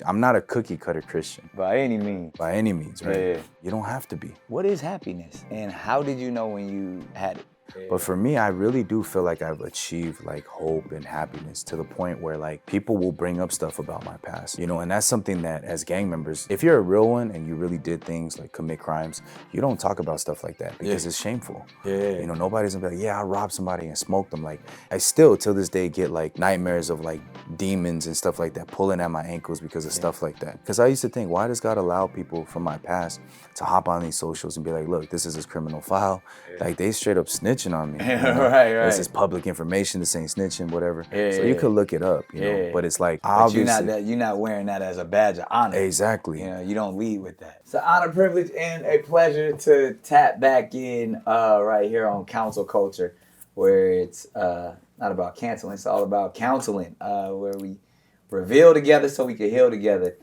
I'm not a cookie cutter Christian. By any means. By any means, right? Yeah. You don't have to be. What is happiness? And how did you know when you had it? But for me, I really do feel like I've achieved like hope and happiness to the point where like people will bring up stuff about my past, and that's something that as gang members, if you're a real one and you really did things like commit crimes, you don't talk about stuff like that because it's shameful. Yeah. Nobody's gonna be like, yeah, I robbed somebody and smoked them. Like I still till this day get like nightmares of like demons and stuff like that pulling at my ankles because of stuff like that. Because I used to think, why does God allow people from my past to hop on these socials and be like, look, this is his criminal file. Like they straight up snitching on me. Right. This is public information. This ain't snitching, whatever. Yeah, so you could look it up, know. But it's like but obviously you're not wearing that as a badge of honor. Exactly. You don't lead with that. It's an honor, privilege, and a pleasure to tap back in right here on Counsel Culture, where it's not about canceling, it's all about counseling, where we reveal together so we can heal together.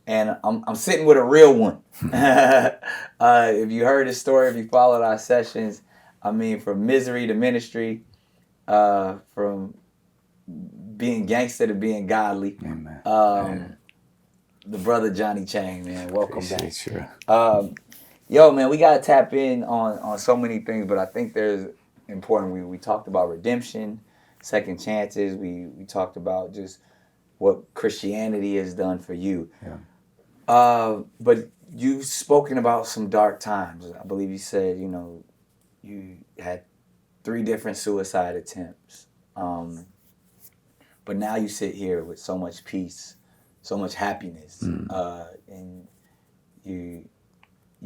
And I'm sitting with a real one. If you heard his story, if you followed our sessions, I mean, from misery to ministry, from being gangster to being godly. Amen. The brother Johnny Chang, man, welcome back. Sure. Yo, man, we gotta tap in on so many things, but I think there's important. We talked about redemption, second chances. We talked about just what Christianity has done for you. Yeah. But you've spoken about some dark times. I believe you said, you had 3 different suicide attempts. But now you sit here with so much peace, so much happiness, and you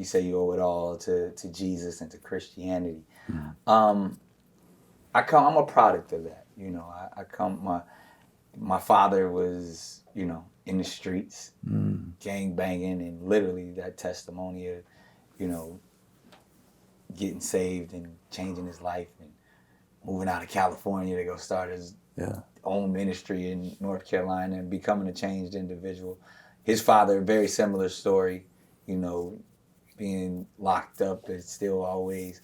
say you owe it all to Jesus and to Christianity. I'm a product of that. My father was, in the streets, gang banging, and literally that testimony of, getting saved and changing his life and moving out of California to go start his own ministry in North Carolina and becoming a changed individual. His father, a very similar story, being locked up but still always,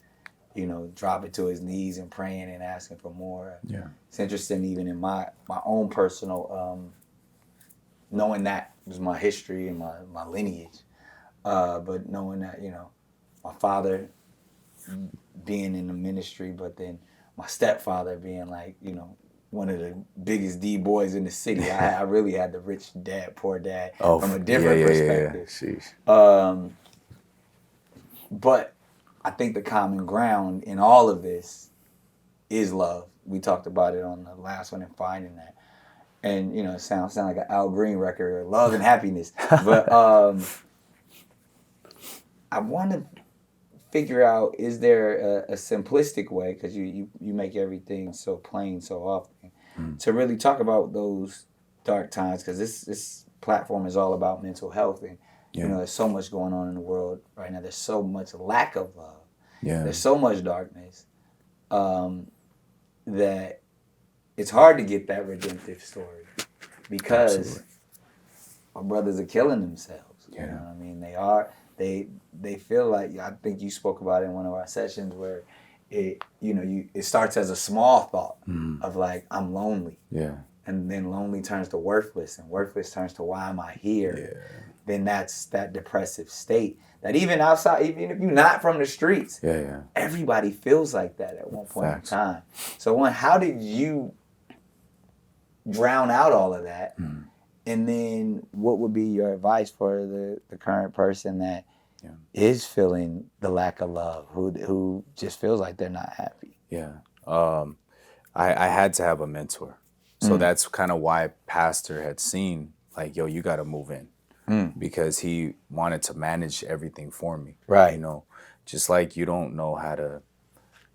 dropping to his knees and praying and asking for more. Yeah. It's interesting even in my own personal, knowing that was my history and my lineage, but knowing that, my father being in the ministry, but then my stepfather being like, one of the biggest D boys in the city. I really had the rich dad, poor dad from a different perspective. Yeah. But I think the common ground in all of this is love. We talked about it on the last one and finding that. And, it sound like an Al Green record, love and happiness. But I want to figure out, is there a simplistic way, because you make everything so plain so often, to really talk about those dark times, because this platform is all about mental health, and there's so much going on in the world right now. There's so much lack of love. There's so much darkness that it's hard to get that redemptive story, because Absolutely. our brothers are killing themselves. Yeah. You know what I mean? They are. They feel like, I think you spoke about it in one of our sessions, where it starts as a small thought of like, I'm lonely. Yeah. And then lonely turns to worthless, and worthless turns to why am I here? Yeah. Then that's that depressive state that even outside, even if you're not from the streets, everybody feels like that at one point in time. So how did you drown out all of that? And then what would be your advice for the current person that is feeling the lack of love, who just feels like they're not happy? Yeah. I had to have a mentor. So that's kind of why Pastor had seen, like, yo, you got to move in. Because he wanted to manage everything for me. Right. Just like you don't know how to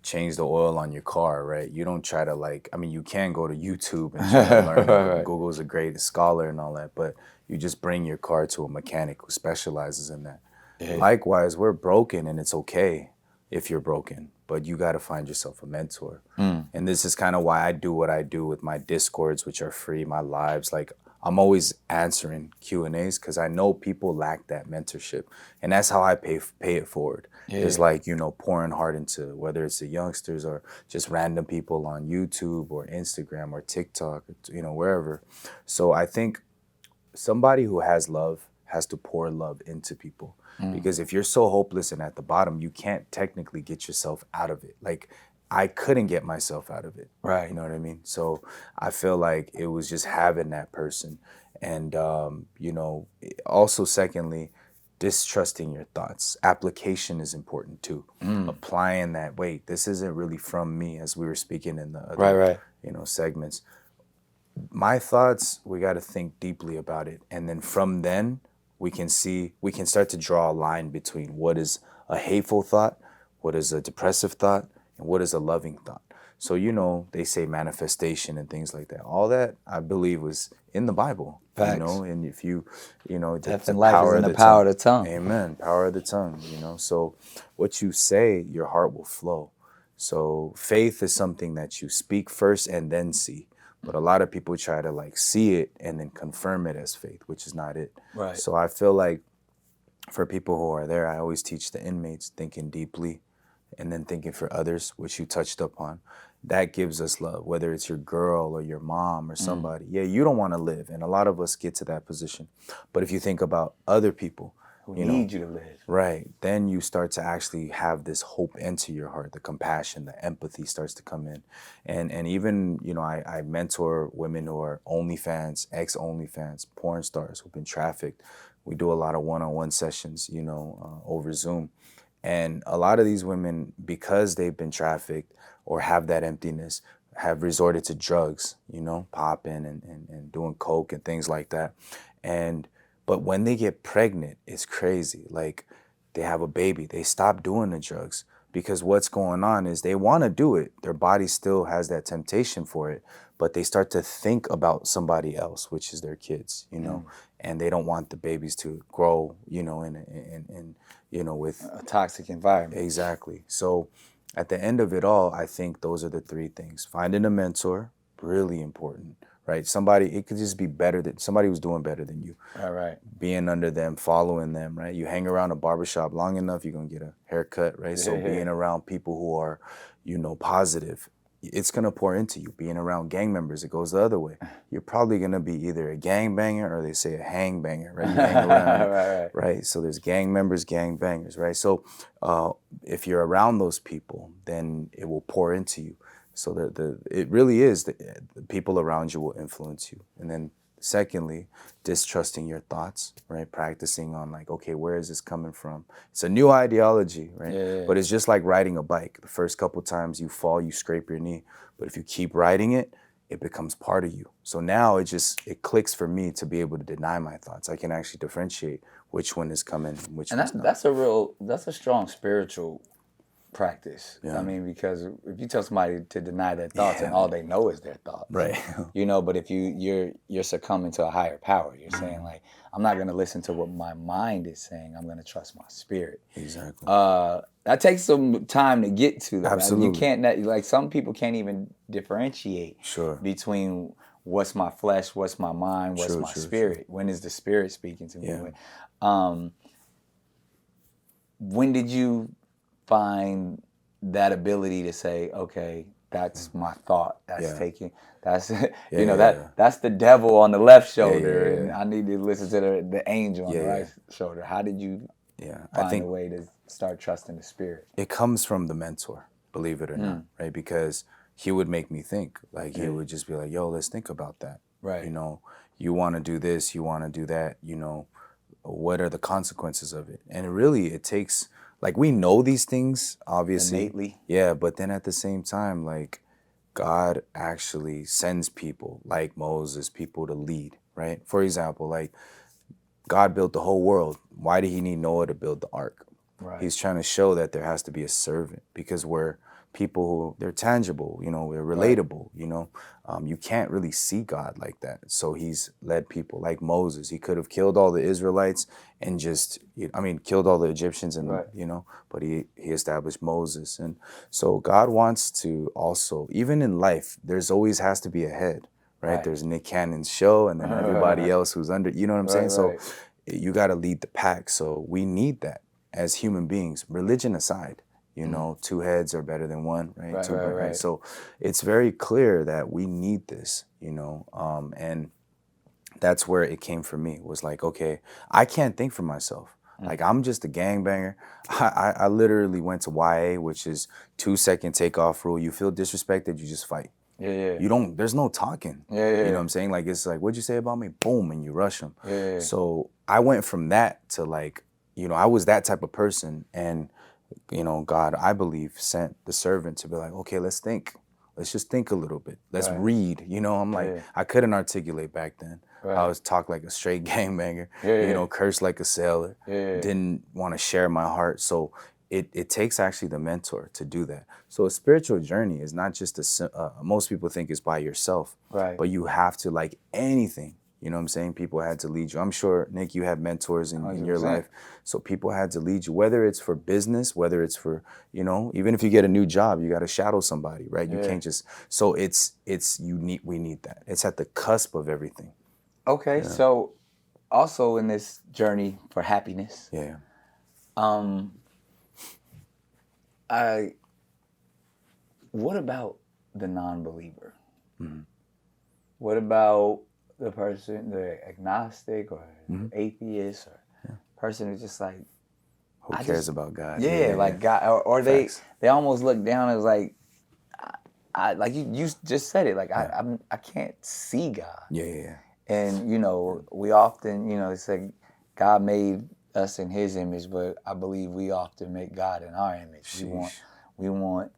change the oil on your car, right? You don't try to you can go to YouTube and try to learn. Right. Google's a great scholar and all that, but you just bring your car to a mechanic who specializes in that. Yeah. Likewise, we're broken, and it's okay if you're broken, but you got to find yourself a mentor. And this is kind of why I do what I do with my Discords, which are free, my lives. Like, I'm always answering Q&As because I know people lack that mentorship. And that's how I pay it forward. It's like, pouring hard into, whether it's the youngsters or just random people on YouTube or Instagram or TikTok, wherever. So I think somebody who has love has to pour love into people. Because if you're so hopeless and at the bottom, you can't technically get yourself out of it. Like, I couldn't get myself out of it. Right. You know what I mean? So I feel like it was just having that person. And, also, secondly, distrusting your thoughts. Application is important too. Applying that, wait, this isn't really from me, as we were speaking in the other, Right. segments. My thoughts, we got to think deeply about it. And then from then, we can start to draw a line between what is a hateful thought, what is a depressive thought, and what is a loving thought. So, they say manifestation and things like that. All that, I believe, was in the Bible. Facts. And if you, Death the and life power is in of the power of tongue. the tongue. Amen. Power of the tongue, So what you say, your heart will flow. So faith is something that you speak first and then see. But a lot of people try to see it and then confirm it as faith, which is not it. Right. So I feel like for people who are there, I always teach the inmates thinking deeply and then thinking for others, which you touched upon. That gives us love, whether it's your girl or your mom or somebody. Yeah, you don't want to live. And a lot of us get to that position. But if you think about other people who need you to live. Right. Then you start to actually have this hope into your heart. The compassion, the empathy starts to come in. And even, I mentor women who are OnlyFans, ex-OnlyFans, porn stars who've been trafficked. We do a lot of one-on-one sessions, over Zoom. And a lot of these women, because they've been trafficked or have that emptiness, have resorted to drugs, popping and doing coke and things like that. But when they get pregnant, it's crazy. Like, they have a baby, they stop doing the drugs because what's going on is they want to do it. Their body still has that temptation for it, but they start to think about somebody else, which is their kids, and they don't want the babies to grow, with a toxic environment. Exactly. So at the end of it all, I think those are the three things. Finding a mentor, really important, right? It could just be somebody who's doing better than you. Right. Being under them, following them, right? You hang around a barbershop long enough, you're going to get a haircut, right? So being around people who are, positive, it's going to pour into you. Being around gang members, it goes the other way. You're probably going to be either a gang banger or they say a hang banger, right? You hang around, right? So there's gang members, gang bangers, right? So if you're around those people, then it will pour into you. So it really is the people around you will influence you. And then secondly, distrusting your thoughts, right? Practicing on okay, where is this coming from? It's a new ideology, right? Yeah. But it's just like riding a bike. The first couple times you fall, you scrape your knee. But if you keep riding it, it becomes part of you. So now it clicks for me to be able to deny my thoughts. I can actually differentiate which one is coming and which one's not. That's a strong spiritual practice. Yeah. I mean, because if you tell somebody to deny their thoughts and all they know is their thoughts, right? But if you're succumbing to a higher power, you're saying I'm not going to listen to what my mind is saying. I'm going to trust my spirit. Exactly. That takes some time to get to that. Absolutely. You can't some people can't even differentiate between what's my flesh, what's my mind, what's my spirit. When is the spirit speaking to me? Yeah. When did you find that ability to say, okay, that's my thought. That's taking. That's that's the devil on the left shoulder, and I need to listen to the angel on the right shoulder. How did you find a way to start trusting the spirit? It comes from the mentor, believe it or not, right? Because he would make me think. He would just be like, "Yo, let's think about that." Right. You want to do this, you want to do that. What are the consequences of it? And it takes. We know these things, obviously. Innately. Yeah, but then at the same time, God actually sends people like Moses, people to lead, right? For example, God built the whole world. Why did he need Noah to build the ark? Right. He's trying to show that there has to be a servant because we're people who, they're tangible, we're relatable, you can't really see God like that. So he's led people like Moses. He could have killed all the Israelites and killed all the Egyptians and, but he established Moses. And so God wants to also, even in life, there's always has to be a head, right? There's Nick Cannon's show and then everybody else who's under, you know what I'm saying? So you got to lead the pack. So we need that as human beings, religion aside. 2 heads are better than one, right? Right. So it's very clear that we need this, and that's where it came for me. Was like, okay, I can't think for myself. Like, I'm just a gangbanger. I literally went to YA, which is 2-second takeoff rule. You feel disrespected, you just fight. Yeah. You don't, there's no talking. Yeah. You know what I'm saying? Like, it's like, what'd you say about me? Boom, and you rush them. Yeah. So I went from that to like, I was that type of person. And, God, I believe, sent the servant to be like, okay, let's think. Let's just think a little bit. Let's Right. read. I'm like, Yeah. I couldn't articulate back then. Right. I was talk like a straight gangbanger, Yeah. curse like a sailor. Yeah. Didn't want to share my heart. So it takes actually the mentor to do that. So a spiritual journey is not just most people think it's by yourself, Right. but you have to, like anything. You know what I'm saying? People had to lead you. I'm sure, Nick, you had mentors in your 100%. life. So people had to lead you, whether it's for business, whether it's for, even if you get a new job, you got to shadow somebody, right? You can't just, so we need that. It's at the cusp of everything. Okay, so also in this journey for happiness, Yeah. What about the non-believer? Mm-hmm. What about the person, the agnostic or atheist, or person who's just like, Who cares about God? Yeah, like God, or they almost look down as like, I like you just said it, like I can't see God. Yeah. And we often, it's like God made us in His image, but I believe we often make God in our image. Sheesh. We want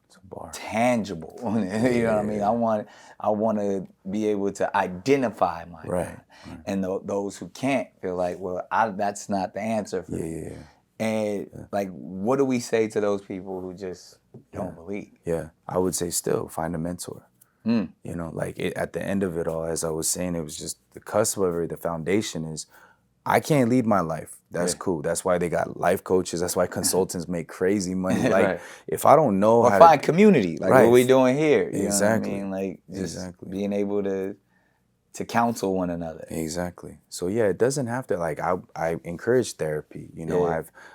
It's a bar. tangible. You know what I mean? I want to be able to identify my God. And those who can't feel like, well, that's not the answer for me. And like, what do we say to those people who just don't believe? Yeah, I would say still find a mentor. Like at the end of it all, as I was saying, it was just the cusp of it. The foundation is, I can't lead my life. That's cool. That's why they got life coaches. That's why consultants make crazy money. Like, if I don't know or how find to community, like what we doing here. You Exactly. know what I mean? Like just being able to counsel one another. Exactly. So yeah, it doesn't have to, like, I encourage therapy.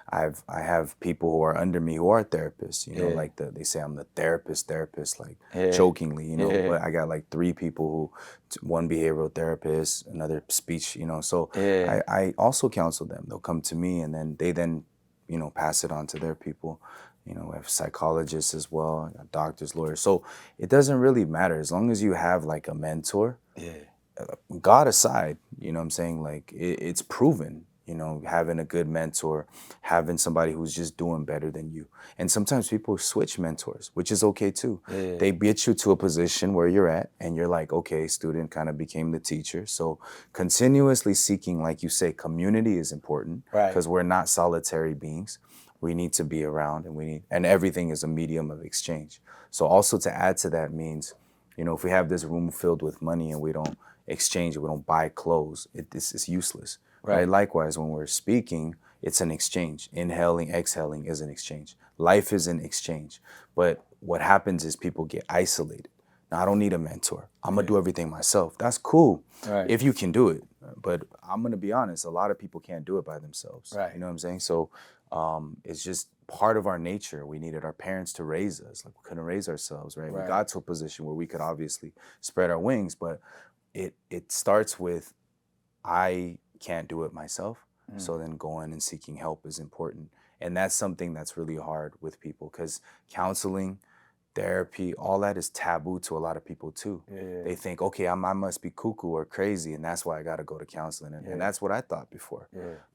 I have people who are under me who are therapists, like they say I'm the therapist, like jokingly, but I got like 3 people one behavioral therapist, another speech, so I also counsel them. They'll come to me and then they pass it on to their people. We have psychologists as well, doctors, lawyers. So it doesn't really matter as long as you have like a mentor. God aside, you know what I'm saying? Like it's proven, having a good mentor, having somebody who's just doing better than you. And sometimes people switch mentors, which is okay too. They get you to a position where you're at and you're like, okay, student kind of became the teacher. So continuously seeking, like you say, community is important because we're not solitary beings. We need to be around and everything is a medium of exchange. So also to add to that means, if we have this room filled with money and we don't exchange it, we don't buy clothes, it's useless. Right? Likewise, when we're speaking, it's an exchange. Inhaling, exhaling is an exchange. Life is an exchange. But what happens is people get isolated. Now, I don't need a mentor. I'm going to do everything myself. That's cool if you can do it. But I'm going to be honest, a lot of people can't do it by themselves. You know what I'm saying? So it's just part of our nature. We needed our parents to raise us. Like, we couldn't raise ourselves, right? We got to a position where we could obviously spread our wings, but it starts with, I can't do it myself. So then going and seeking help is important. And that's something that's really hard with people because counseling, therapy, all that is taboo to a lot of people too. They think, okay, I must be cuckoo or crazy, and that's why I got to go to counseling. And that's what I thought before.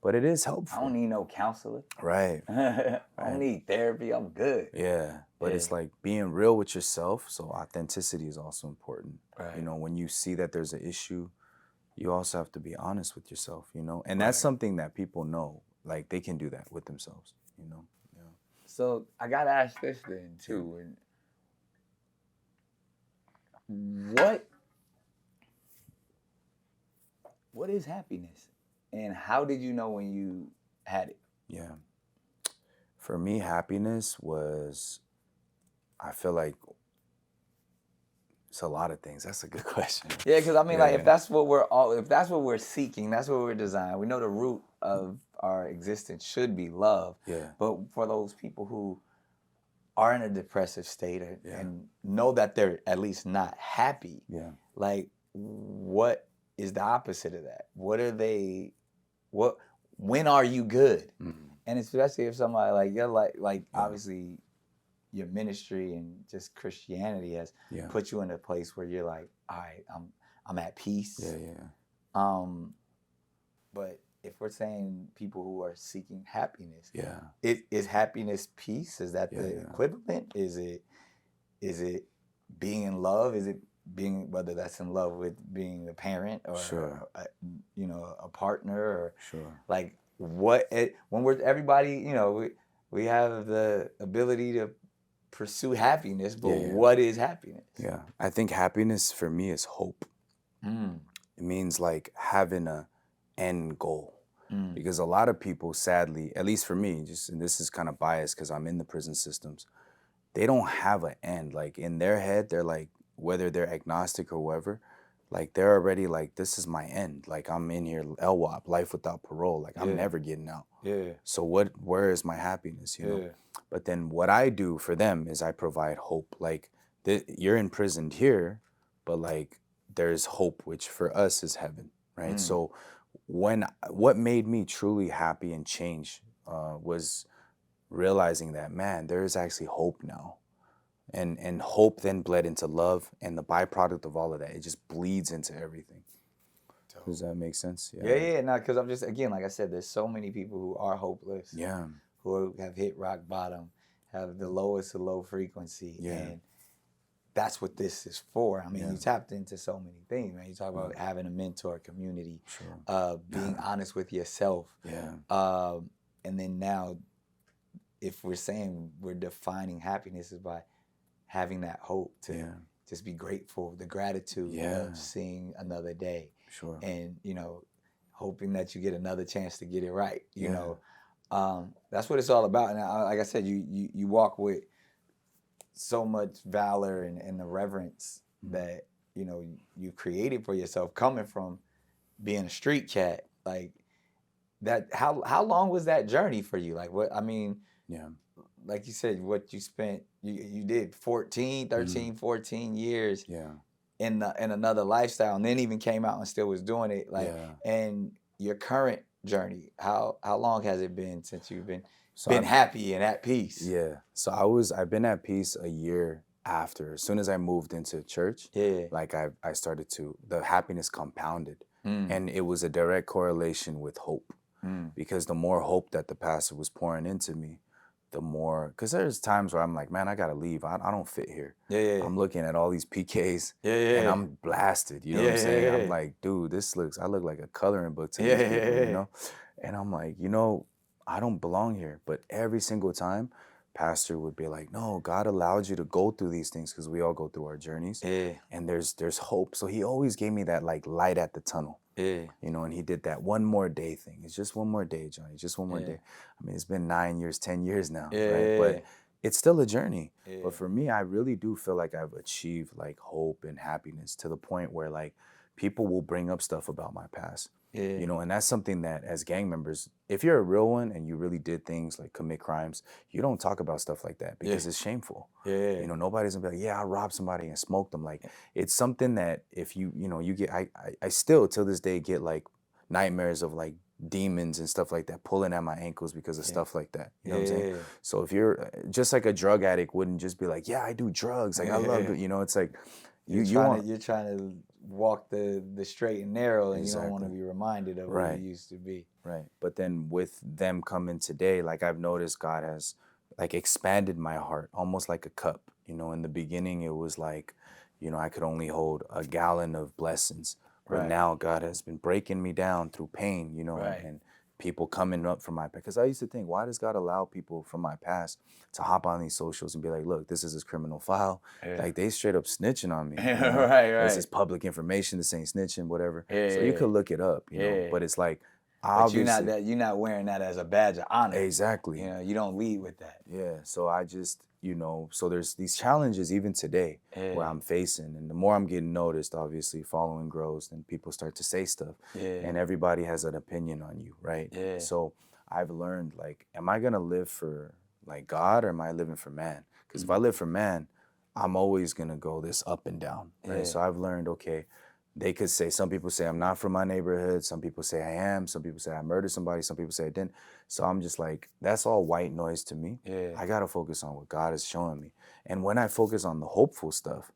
But it is helpful. I don't need no counselor. Right. I don't need therapy. I'm good. Yeah. But it's like being real with yourself. So authenticity is also important. When you see that there's an issue, you also have to be honest with yourself, and that's something that people know, like they can do that with themselves, So I got to ask this then too. What is happiness, and how did you know when you had it? Yeah. For me, happiness was, I feel like it's a lot of things. That's a good question. Yeah, because I mean, if that's what we're seeking, that's what we're designed. We know the root of our existence should be love. But for those people who are in a depressive state and know that they're at least not happy, like, what is the opposite of that. When are you good? And especially if somebody like you're like obviously your ministry and just Christianity has put you in a place where you're like, all right, I'm at peace. But if we're saying people who are seeking happiness, is happiness peace? Is that the equivalent? Is it being in love? Is it being, whether that's in love with being a parent or a partner, or like when we're everybody, we have the ability to pursue happiness, but what is happiness? I think happiness for me is hope. It means like having a end goal. Because a lot of people, sadly, at least for me, and this is kind of biased because I'm in the prison systems, they don't have an end. Like in their head, they're like, whether they're agnostic or whatever, like they're already like, this is my end. Like I'm in here, LWOP, life without parole. Like I'm never getting out. So where is my happiness, But then what I do for them is I provide hope. Like you're imprisoned here, but like there's hope, which for us is heaven, right? So what made me truly happy and change was realizing that, man, there is actually hope now. And hope then bled into love, and the byproduct of all of that, it just bleeds into everything. Does that make sense? No, because I'm just, again, like I said, there's so many people who are hopeless, who have hit rock bottom, have the lowest of low frequency, and that's what this is for. I mean, you tapped into so many things, man. You talk about having a mentor, community, being honest with yourself, and then now, if we're saying we're defining happiness is by having that hope to just be grateful, the gratitude of seeing another day, and hoping that you get another chance to get it right. You know, that's what it's all about. And like I said, you walk with so much valor and the reverence that you created for yourself, coming from being a street cat. Like that, how long was that journey for you? Like what I mean, like you said, what you spent, you did 14 years in another lifestyle, and then even came out and still was doing it. Like, and your current journey, how long has it been since you've been happy and at peace? So I've been at peace a year after. As soon as I moved into church, like I started to, the happiness compounded, and it was a direct correlation with hope, because the more hope that the pastor was pouring into me, the more, because there's times where I'm like, man, I gotta leave. I don't fit here. I'm looking at all these PKs, and I'm blasted. You know what I'm saying? I'm like, dude, I look like a coloring book to these people, And I'm like, I don't belong here. But every single time, pastor would be like, no, God allowed you to go through these things because we all go through our journeys. And there's hope. So he always gave me that like light at the tunnel. And he did that one more day thing. It's just one more day, Johnny. Just one more day. I mean, it's been 9 years, 10 years now, right? But it's still a journey. But for me, I really do feel like I've achieved like hope and happiness to the point where like people will bring up stuff about my past. And that's something that as gang members, if you're a real one and you really did things like commit crimes, you don't talk about stuff like that because it's shameful. Nobody's gonna be like, I robbed somebody and smoked them. Like it's something that if you get, I still till this day get like nightmares of like demons and stuff like that pulling at my ankles because of stuff like that. You know what I'm saying? So if you're just like a drug addict wouldn't just be like, I do drugs. Like I love it. It's like you're trying to walk the straight and narrow, and you don't want to be reminded of what you used to be. Right. But then with them coming today, like I've noticed God has like expanded my heart almost like a cup. In the beginning it was like, I could only hold a gallon of blessings. But now God has been breaking me down through pain, and people coming up from my past. Because I used to think, why does God allow people from my past to hop on these socials and be like, look, this is his criminal file. Like they straight up snitching on me. This is public information. This ain't snitching, whatever. So you could look it up, but it's like, obviously. But you're not wearing that as a badge of honor. Exactly. You don't lead with that. So I just, so there's these challenges even today where I'm facing, and the more I'm getting noticed, obviously following grows, then people start to say stuff, and everybody has an opinion on you, right? So I've learned, like, am I gonna live for like God, or am I living for man? Because if I live for man, I'm always gonna go this up and down, right? So I've learned, okay, they could say, some people say I'm not from my neighborhood. Some people say I am. Some people say I murdered somebody. Some people say I didn't. So I'm just like, that's all white noise to me. Yeah. I got to focus on what God is showing me. And when I focus on the hopeful stuff,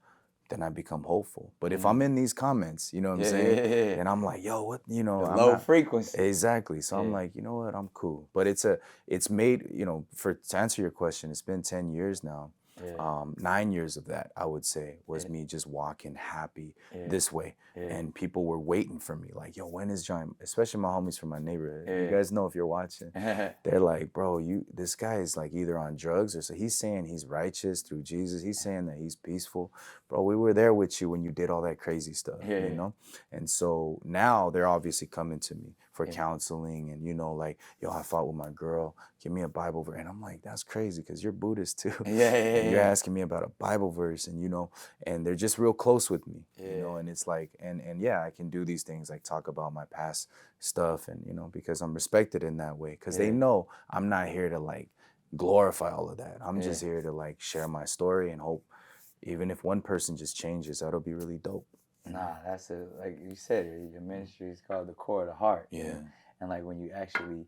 then I become hopeful. But if I'm in these comments, you know what I'm saying? Yeah. Then I'm like, yo, what, you know, The I'm low not. frequency. Exactly. So I'm Yeah. like, you know what, I'm cool. But it's made, you know, to answer your question, it's been 10 years now. Yeah. 9 years of that, I would say, was Yeah. me just walking happy Yeah. this way. Yeah. And people were waiting for me. Like, yo, when is John? Especially my homies from my neighborhood. You Yeah. guys know if you're watching. They're like, bro, this guy is like either on drugs or so he's saying he's righteous through Jesus. He's saying that he's peaceful. Bro, we were there with you when you did all that crazy stuff, Yeah. you know? And so now they're obviously coming to me for counseling and, you know, like, yo, I fought with my girl. Give me a Bible verse. And I'm like, that's crazy because you're Buddhist too. And you're asking me about a Bible verse and, you know, and they're just real close with me, you know, and it's like, and yeah, I can do these things like talk about my past stuff and, you know, because I'm respected in that way because they know I'm not here to like glorify all of that. I'm just here to like share my story and hope even if one person just changes, that'll be really dope. Nah, that's like you said, your ministry is called the core of the heart. Yeah. You know? And like when you actually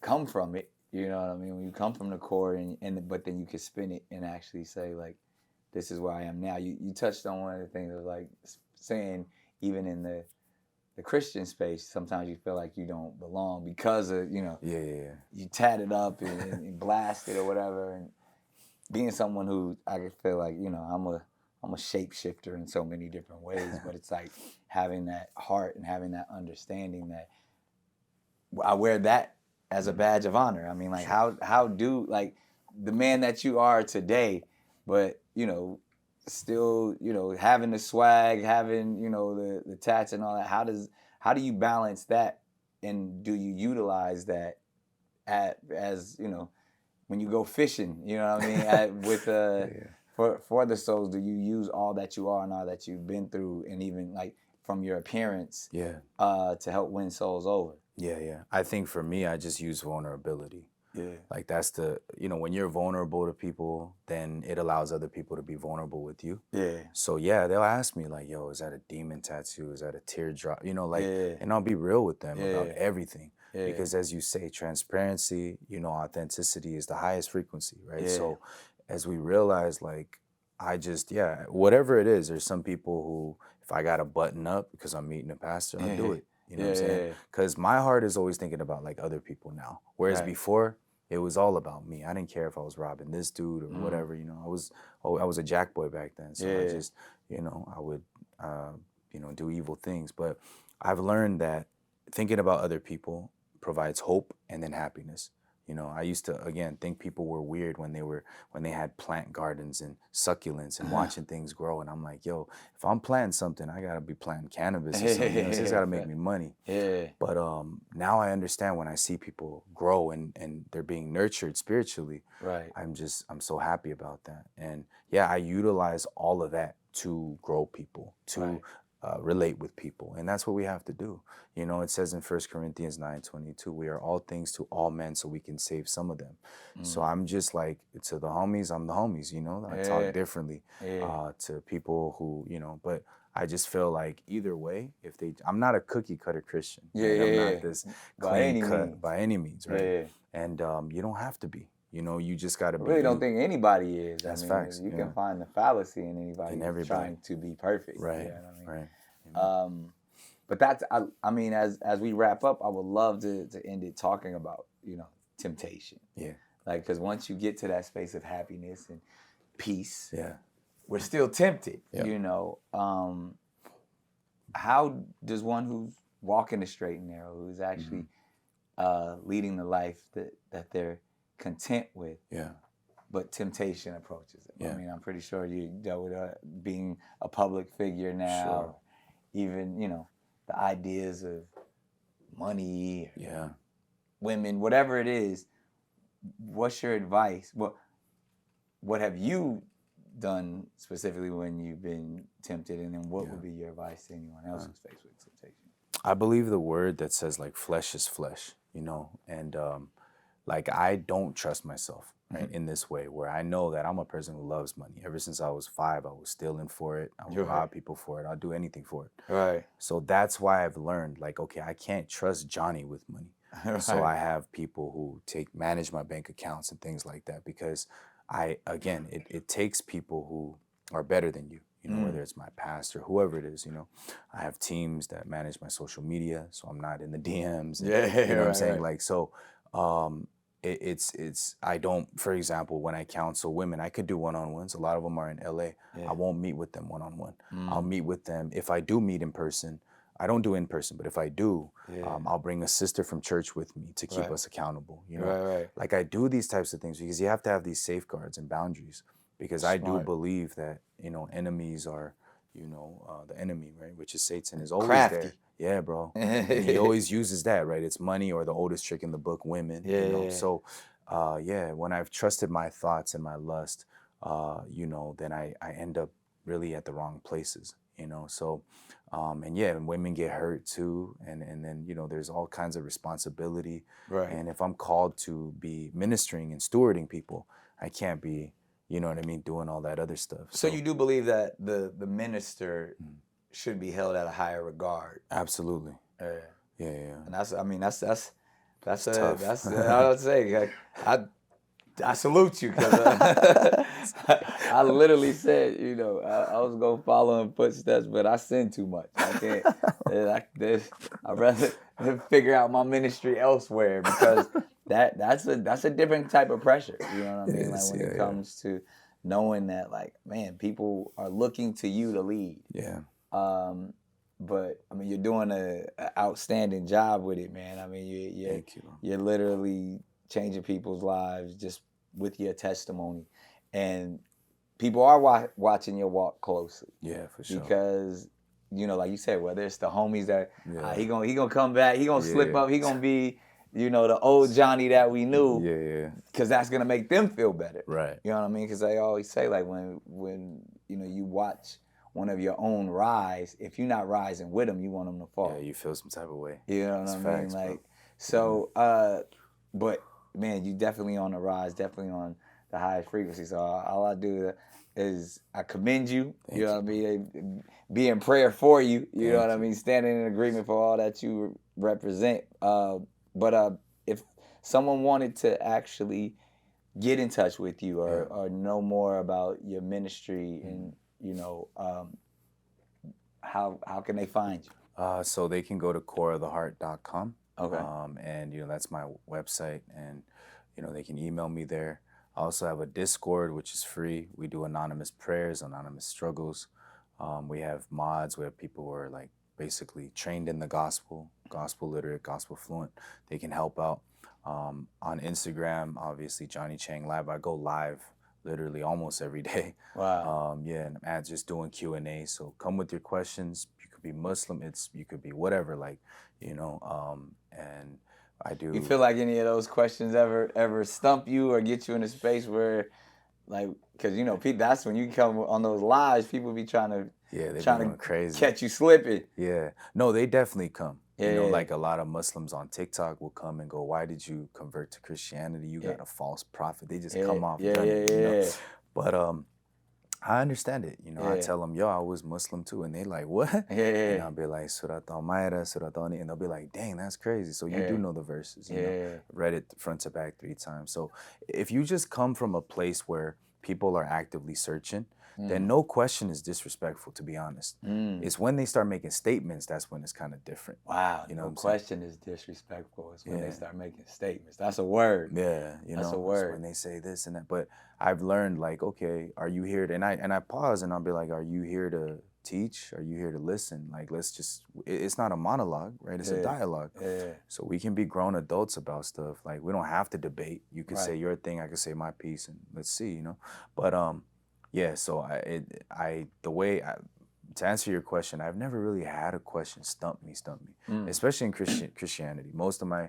come from it, you know what I mean? When you come from the core and but then you can spin it and actually say like, this is where I am now. You touched on one of the things of like saying even in the Christian space, sometimes you feel like you don't belong because of, you know, you tatted up and blasted or whatever. And being someone who I feel like, you know, I'm a shapeshifter in so many different ways, but it's like having that heart and having that understanding that I wear that as a badge of honor. I mean, like how do like the man that you are today, but you know, still, you know, having the swag, having, you know, the tats and all that. How do you balance that, and do you utilize that as you know, when you go fishing, you know what I mean, with for the souls? Do you use all that you are and all that you've been through, and even like from your appearance, to help win souls over? Yeah. I think for me, I just use vulnerability. Yeah. Like that's you know, when you're vulnerable to people, then it allows other people to be vulnerable with you. Yeah. So yeah, they'll ask me like, yo, is that a demon tattoo? Is that a teardrop? You know, like, Yeah. and I'll be real with them Yeah. about everything. Yeah. Because as you say, transparency, you know, authenticity is the highest frequency, right? Yeah. So as we realize, like, I just, whatever it is, there's some people who, if I got to button up because I'm meeting a pastor, I'll do it. You know what I'm saying? Because my heart is always thinking about like other people now. Whereas before, it was all about me. I didn't care if I was robbing this dude or whatever. You know, I was a jack boy back then. So I just, you know, I would, you know, do evil things. But I've learned that thinking about other people provides hope and then happiness. You know, I used to, again, think people were weird when they had plant gardens and succulents and watching things grow. And I'm like, yo, if I'm planting something, I gotta be planting cannabis or something. You know, it's gotta make me money. Yeah. But now I understand when I see people grow and they're being nurtured spiritually. Right. I'm so happy about that. And yeah, I utilize all of that to grow people, to relate with people. And that's what we have to do. You know, it says in 1 Corinthians 9:22, we are all things to all men so we can save some of them. So I'm just like, to the homies, I'm the homies, you know, I talk differently to people who, you know, but I just feel like either way, I'm not a cookie cutter Christian. Right? I'm not this clean cut by any means, right? And you don't have to be. You know, you just got to be. I really don't think anybody is. That's facts. You can find the fallacy in anybody trying to be perfect. Right. You know what I mean? Right. But that's, I mean, as we wrap up, I would love to end it talking about, you know, temptation. Yeah. Like, because once you get to that space of happiness and peace, we're still tempted, you know. How does one who's walking the straight and narrow, who's actually leading the life that they're content with, but temptation approaches it? I mean, I'm pretty sure you dealt with being a public figure now, even, you know, the ideas of money, women, whatever it is. What's your advice? What have you done specifically when you've been tempted, and then what would be your advice to anyone else who's faced with temptation? I believe the word that says like flesh is flesh, you know, and like I don't trust myself. right? In this way, where I know that I'm a person who loves money. Ever since I was 5, I was stealing for it. I would rob people for it. I'll do anything for it. Right. So that's why I've learned, like, okay, I can't trust Johnny with money. So I have people who manage my bank accounts and things like that, because it takes people who are better than you, whether it's my pastor, whoever it is, I have teams that manage my social media, so I'm not in the DMs. And, you know what I'm saying? Like, so I don't, for example, when I counsel women, I could do one-on-ones. A lot of them are in LA. I won't meet with them one-on-one. I'll meet with them. If I do meet in person, I don't do in person, but if I do, I'll bring a sister from church with me to keep us accountable. Like, I do these types of things because you have to have these safeguards and boundaries, because I do believe that, enemies are, the enemy, right? Which is Satan, is always crafty. there. Yeah, bro. And he always uses that, right? It's money, or the oldest trick in the book, women. So, when I've trusted my thoughts and my lust, then I end up really at the wrong places, So, and women get hurt too. And then, there's all kinds of responsibility. Right. And if I'm called to be ministering and stewarding people, I can't be, you know what I mean, doing all that other stuff. So you do believe that the minister should be held at a higher regard? Absolutely. Yeah. And that's I tough. would say, I salute you, because I literally said, I was gonna follow in footsteps, but I sin too much. I can't. I'd rather figure out my ministry elsewhere, because that's a different type of pressure. You know what I mean? Like, when it comes to knowing that, like, man, people are looking to you to lead. Yeah. But I mean, you're doing an outstanding job with it, man. I mean, you're literally changing people's lives just with your testimony, and people are watching your walk closely. Yeah, for sure. Because, like you said, whether it's the homies that he gonna come back, he gonna slip up, he gonna be, the old Johnny that we knew. Yeah. Because that's gonna make them feel better. Right. You know what I mean? Because I always say, like, when you watch one of your own rise, if you're not rising with them, you want them to fall. Yeah, you feel some type of way. You know what I mean? Like, so, but man, you definitely on the rise, definitely on the highest frequency. So all I do is I commend you. You know what I mean? Be in prayer for you. You know what I mean? Standing in agreement for all that you represent. But if someone wanted to actually get in touch with you, or know more about your ministry, and how can they find you? So they can go to coreoftheheart.com. Okay. And that's my website, and they can email me there. I also have a Discord, which is free. We do anonymous prayers, anonymous struggles. We have mods. We have people who are, like, basically trained in the gospel literate, gospel fluent. They can help out. On Instagram, obviously, Johnny Chang Live. I go live literally almost every day. Wow. And I'm just doing Q&A. So come with your questions. You could be Muslim. You could be whatever, like, and I do. You feel like any of those questions ever stump you, or get you in a space where, like, because that's when you come on those lives, people be trying to crazy, catch you slipping. Yeah, no, they definitely come. Yeah. Like, a lot of Muslims on TikTok will come and go, "Why did you convert to Christianity? You got a false prophet." They just come off. But I understand it. I tell them, "Yo, I was Muslim too," and they like, "What?" And I'll be like, "Surat al-Ma'idah, Surat al-Ni," and they'll be like, "Dang, that's crazy." So you do know the verses. Read it front to back 3 times. So if you just come from a place where people are actively searching, then no question is disrespectful, to be honest. It's when they start making statements, that's when it's kind of different. Wow, no question is disrespectful. It's when they start making statements. That's a word. Yeah, that's a word. When they say this and that. But I've learned, like, okay, are you here to, and I pause and I'll be like, are you here to teach? Are you here to listen? Like, it's not a monologue, right? It's a dialogue. So we can be grown adults about stuff. Like, we don't have to debate. You can say your thing, I can say my piece, and let's see, But so to answer your question, I've never really had a question stump me, especially in Christianity. Most of my,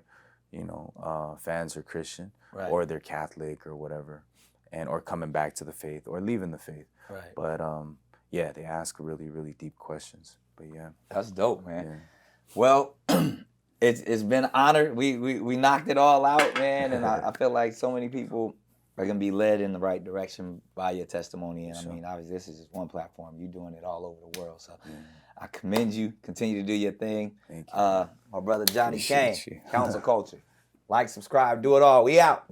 fans are Christian, or they're Catholic or whatever, or coming back to the faith or leaving the faith. Right. But they ask really, really deep questions. But yeah, that's dope, man. Yeah. Well, it's been an honor. We knocked it all out, man, and I feel like so many people are going to be led in the right direction by your testimony. And Sure. I mean, obviously, this is just one platform. You're doing it all over the world. So I commend you. Continue to do your thing. Thank you. My brother Johnny Chang, Appreciate you. Counsel Culture. Like, subscribe, do it all. We out.